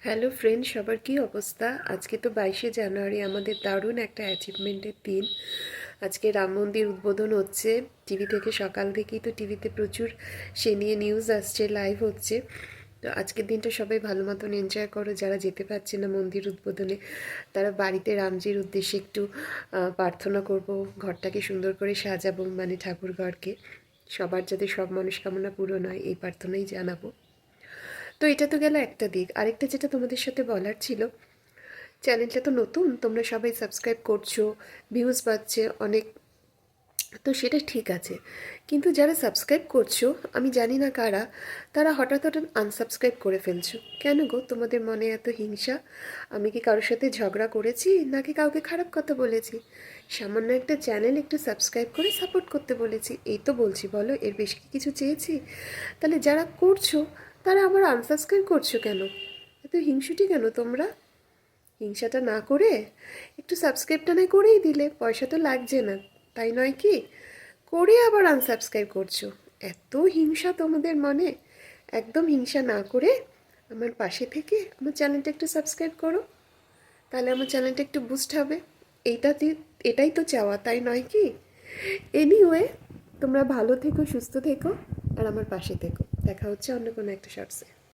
Hello friend, সবার কি অবস্থা? আজকে তো 22শে জানুয়ারি, আমাদের দারুণ একটা অ্যাচিভমেন্টের দিন। আজকে রাম মন্দির উদ্বোধন হচ্ছে। টিভি থেকে সকাল থেকেই তো টিভিতে প্রচুর সে নিয়ে নিউজ আসছে, লাইভ হচ্ছে। তো আজকের দিনটা সবাই ভালো মতন এনজয় করো। যারা যেতে পারছে না মন্দির উদ্বোধনে, তারা বাড়িতে রামজির উদ্দেশ্যে একটু প্রার্থনা করব, ঘরটাকে সুন্দর করে সাজাবো, মানে ঠাকুর ঘরকে। সবার যাতে সব মনস্কামনা পূরণ হয়, এই প্রার্থনাই জানাবো। তো এটা তো গেল একটা দিক। আরেকটা যেটা তোমাদের সাথে বলার ছিল, চ্যানেলটা তো নতুন, তোমরা সবাই সাবস্ক্রাইব করছো, ভিউজ পাচ্ছে অনেক, তো সেটা ঠিক আছে। কিন্তু যারা সাবস্ক্রাইব করছো, আমি জানি না কারা, তারা হঠাৎ হঠাৎ আনসাবস্ক্রাইব করে ফেলছো কেন গো? তোমাদের মনে এত হিংসা? আমি কি কারোর সাথে ঝগড়া করেছি, নাকি কাউকে খারাপ কথা বলেছি? সামান্য একটা চ্যানেল একটু সাবস্ক্রাইব করে সাপোর্ট করতে বলেছি, এই তো বলছি। বলো, এর বেশি কি কিছু চেয়েছি? তাহলে যারা করছো, তারা আমার আনসাবস্ক্রাইব করছো কেন? এত হিংসুটি কেন তোমরা? হিংসাটা না করে একটু সাবস্ক্রাইবটা না করেই দিলে, পয়সা তো লাগছে না, তাই নয় কি? করে আবার আনসাবস্ক্রাইব করছো। এত হিংসা তোমাদের মনে? একদম হিংসা না করে আমার পাশে থেকে আমার চ্যানেলটা একটু সাবস্ক্রাইব করো, তাহলে আমার চ্যানেলটা একটু বুস্ট হবে। এইটাতে এটাই তো চাওয়া, তাই নয় কি? এনিওয়ে, তোমরা ভালো থেকো, সুস্থ থেকো, আর আমার পাশে থেকো। দেখা হচ্ছে অন্য কোনো একটা শর্টসে।